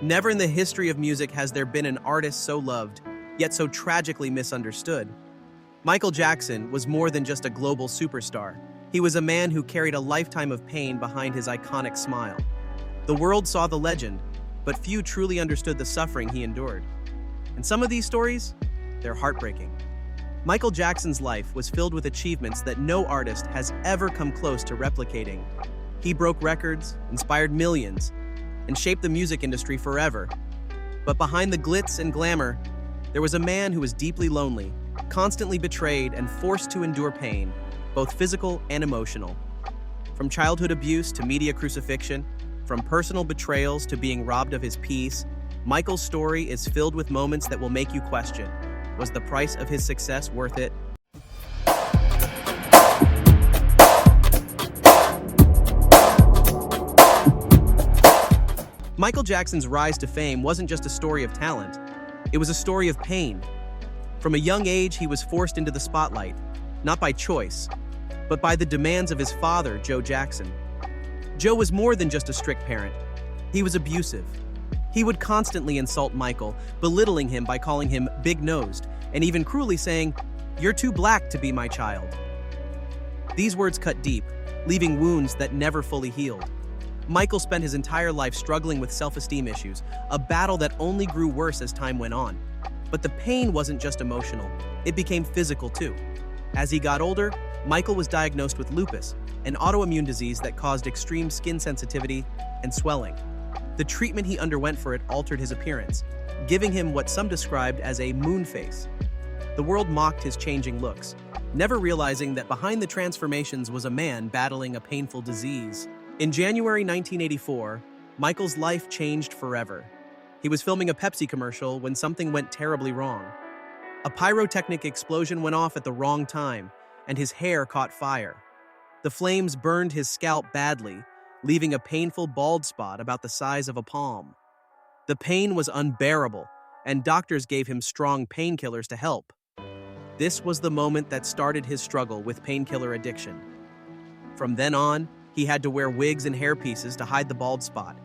Never in the history of music has there been an artist so loved, yet so tragically misunderstood. Michael Jackson was more than just a global superstar. He was a man who carried a lifetime of pain behind his iconic smile. The world saw the legend, but few truly understood the suffering he endured. And some of these stories, they're heartbreaking. Michael Jackson's life was filled with achievements that no artist has ever come close to replicating. He broke records, inspired millions, and shaped the music industry forever. But behind the glitz and glamour, there was a man who was deeply lonely, constantly betrayed, and forced to endure pain, both physical and emotional. From childhood abuse to media crucifixion, from personal betrayals to being robbed of his peace, Michael's story is filled with moments that will make you question, was the price of his success worth it? Michael Jackson's rise to fame wasn't just a story of talent, it was a story of pain. From a young age, he was forced into the spotlight, not by choice, but by the demands of his father, Joe Jackson. Joe was more than just a strict parent. He was abusive. He would constantly insult Michael, belittling him by calling him big-nosed, and even cruelly saying, "You're too black to be my child." These words cut deep, leaving wounds that never fully healed. Michael spent his entire life struggling with self-esteem issues, a battle that only grew worse as time went on. But the pain wasn't just emotional, it became physical too. As he got older, Michael was diagnosed with lupus, an autoimmune disease that caused extreme skin sensitivity and swelling. The treatment he underwent for it altered his appearance, giving him what some described as a moon face. The world mocked his changing looks, never realizing that behind the transformations was a man battling a painful disease. In January 1984, Michael's life changed forever. He was filming a Pepsi commercial when something went terribly wrong. A pyrotechnic explosion went off at the wrong time, and his hair caught fire. The flames burned his scalp badly, leaving a painful bald spot about the size of a palm. The pain was unbearable, and doctors gave him strong painkillers to help. This was the moment that started his struggle with painkiller addiction. From then on, he had to wear wigs and hairpieces to hide the bald spot.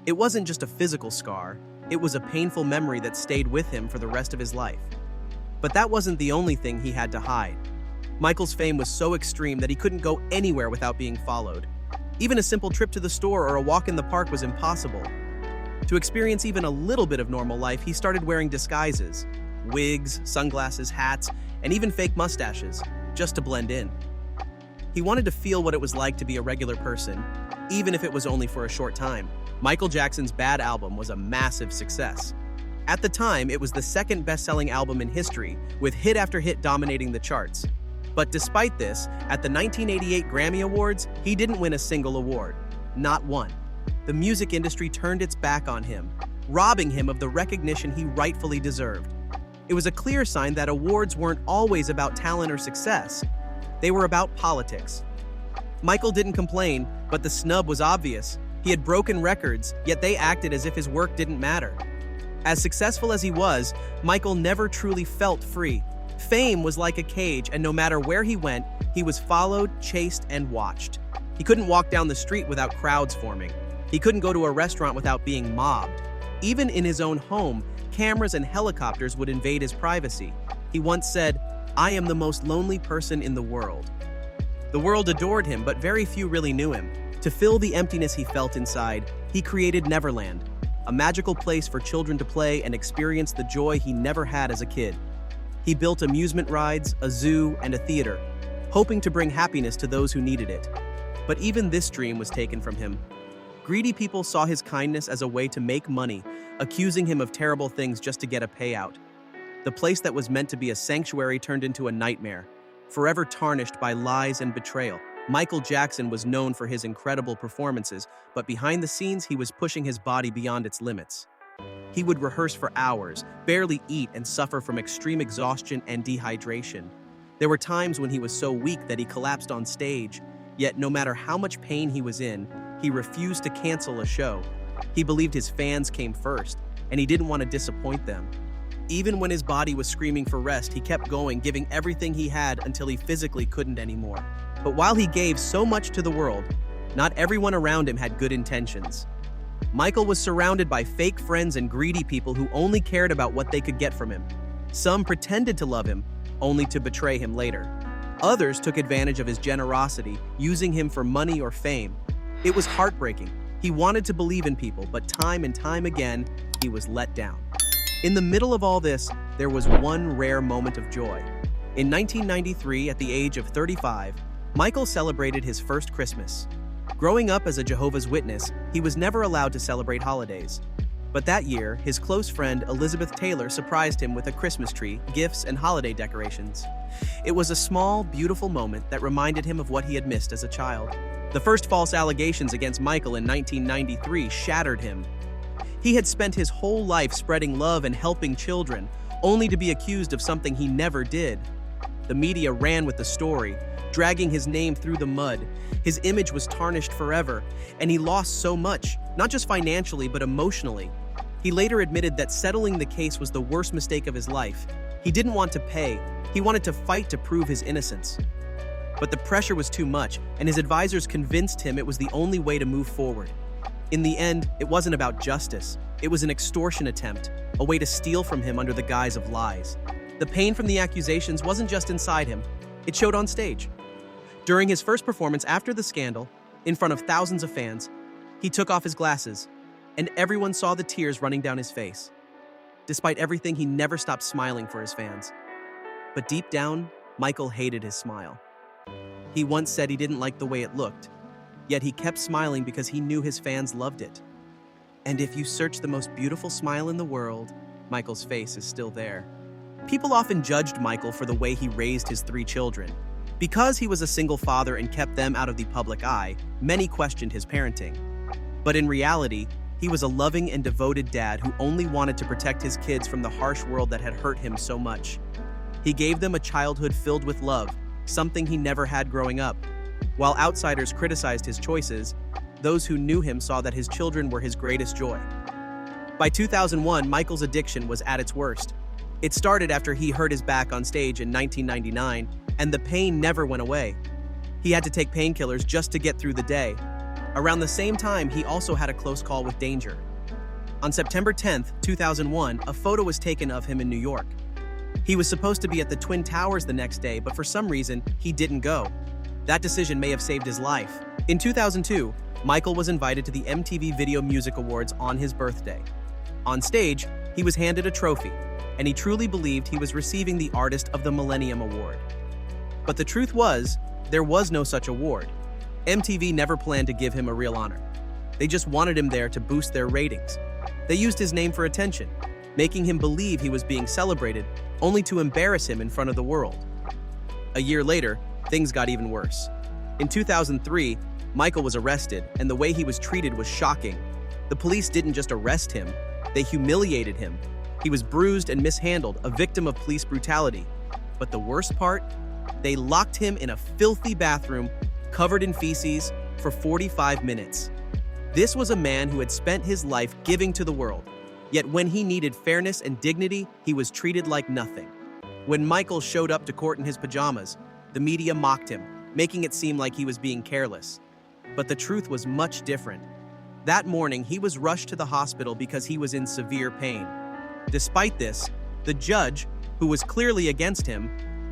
It wasn't just a physical scar, it was a painful memory that stayed with him for the rest of his life. But that wasn't the only thing he had to hide. Michael's fame was so extreme that he couldn't go anywhere without being followed. Even a simple trip to the store or a walk in the park was impossible. To experience even a little bit of normal life, he started wearing disguises, wigs, sunglasses, hats, and even fake mustaches, just to blend in. He wanted to feel what it was like to be a regular person, even if it was only for a short time. Michael Jackson's Bad album was a massive success. At the time, it was the second best-selling album in history, with hit after hit dominating the charts. But despite this, at the 1988 Grammy Awards, he didn't win a single award. Not one. The music industry turned its back on him, robbing him of the recognition he rightfully deserved. It was a clear sign that awards weren't always about talent or success. They were about politics. Michael didn't complain, but the snub was obvious. He had broken records, yet they acted as if his work didn't matter. As successful as he was, Michael never truly felt free. Fame was like a cage, and no matter where he went, he was followed, chased, and watched. He couldn't walk down the street without crowds forming. He couldn't go to a restaurant without being mobbed. Even in his own home, cameras and helicopters would invade his privacy. He once said, "I am the most lonely person in the world." The world adored him, but very few really knew him. To fill the emptiness he felt inside, he created Neverland, a magical place for children to play and experience the joy he never had as a kid. He built amusement rides, a zoo, and a theater, hoping to bring happiness to those who needed it. But even this dream was taken from him. Greedy people saw his kindness as a way to make money, accusing him of terrible things just to get a payout. The place that was meant to be a sanctuary turned into a nightmare, forever tarnished by lies and betrayal. Michael Jackson was known for his incredible performances, but behind the scenes, he was pushing his body beyond its limits. He would rehearse for hours, barely eat, and suffer from extreme exhaustion and dehydration. There were times when he was so weak that he collapsed on stage, yet no matter how much pain he was in, he refused to cancel a show. He believed his fans came first, and he didn't want to disappoint them. Even when his body was screaming for rest, he kept going, giving everything he had until he physically couldn't anymore. But while he gave so much to the world, not everyone around him had good intentions. Michael was surrounded by fake friends and greedy people who only cared about what they could get from him. Some pretended to love him, only to betray him later. Others took advantage of his generosity, using him for money or fame. It was heartbreaking. He wanted to believe in people, but time and time again, he was let down. In the middle of all this, there was one rare moment of joy. In 1993, at the age of 35, Michael celebrated his first Christmas. Growing up as a Jehovah's Witness, he was never allowed to celebrate holidays. But that year, his close friend Elizabeth Taylor surprised him with a Christmas tree, gifts, and holiday decorations. It was a small, beautiful moment that reminded him of what he had missed as a child. The first false allegations against Michael in 1993 shattered him. He had spent his whole life spreading love and helping children, only to be accused of something he never did. The media ran with the story, dragging his name through the mud. His image was tarnished forever, and he lost so much, not just financially, but emotionally. He later admitted that settling the case was the worst mistake of his life. He didn't want to pay. He wanted to fight to prove his innocence. But the pressure was too much, and his advisors convinced him it was the only way to move forward. In the end, it wasn't about justice. It was an extortion attempt, a way to steal from him under the guise of lies. The pain from the accusations wasn't just inside him, it showed on stage. During his first performance after the scandal, in front of thousands of fans, he took off his glasses, and everyone saw the tears running down his face. Despite everything, he never stopped smiling for his fans. But deep down, Michael hated his smile. He once said he didn't like the way it looked, yet he kept smiling because he knew his fans loved it. And if you search the most beautiful smile in the world, Michael's face is still there. People often judged Michael for the way he raised his 3 children. Because he was a single father and kept them out of the public eye, many questioned his parenting. But in reality, he was a loving and devoted dad who only wanted to protect his kids from the harsh world that had hurt him so much. He gave them a childhood filled with love, something he never had growing up. While outsiders criticized his choices, those who knew him saw that his children were his greatest joy. By 2001, Michael's addiction was at its worst. It started after he hurt his back on stage in 1999, and the pain never went away. He had to take painkillers just to get through the day. Around the same time, he also had a close call with danger. On September 10, 2001, a photo was taken of him in New York. He was supposed to be at the Twin Towers the next day, but for some reason, he didn't go. That decision may have saved his life. In 2002, Michael was invited to the MTV Video Music Awards on his birthday. On stage, he was handed a trophy, and he truly believed he was receiving the Artist of the Millennium Award. But the truth was, there was no such award. MTV never planned to give him a real honor. They just wanted him there to boost their ratings. They used his name for attention, making him believe he was being celebrated, only to embarrass him in front of the world. A year later, things got even worse. In 2003, Michael was arrested, and the way he was treated was shocking. The police didn't just arrest him, they humiliated him. He was bruised and mishandled, a victim of police brutality. But the worst part? They locked him in a filthy bathroom, covered in feces, for 45 minutes. This was a man who had spent his life giving to the world. Yet when he needed fairness and dignity, he was treated like nothing. When Michael showed up to court in his pajamas, the media mocked him, making it seem like he was being careless. But the truth was much different. That morning, he was rushed to the hospital because he was in severe pain. Despite this, the judge, who was clearly against him,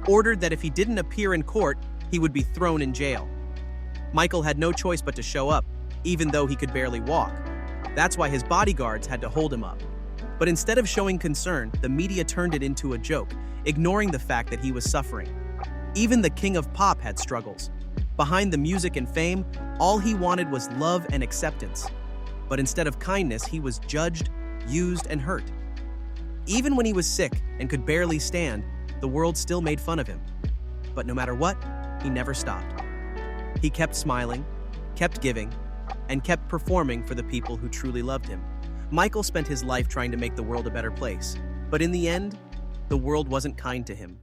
ordered that if he didn't appear in court, he would be thrown in jail. Michael had no choice but to show up, even though he could barely walk. That's why his bodyguards had to hold him up. But instead of showing concern, the media turned it into a joke, ignoring the fact that he was suffering. Even the king of pop had struggles. Behind the music and fame, all he wanted was love and acceptance. But instead of kindness, he was judged, used, and hurt. Even when he was sick and could barely stand, the world still made fun of him. But no matter what, he never stopped. He kept smiling, kept giving, and kept performing for the people who truly loved him. Michael spent his life trying to make the world a better place, but in the end, the world wasn't kind to him.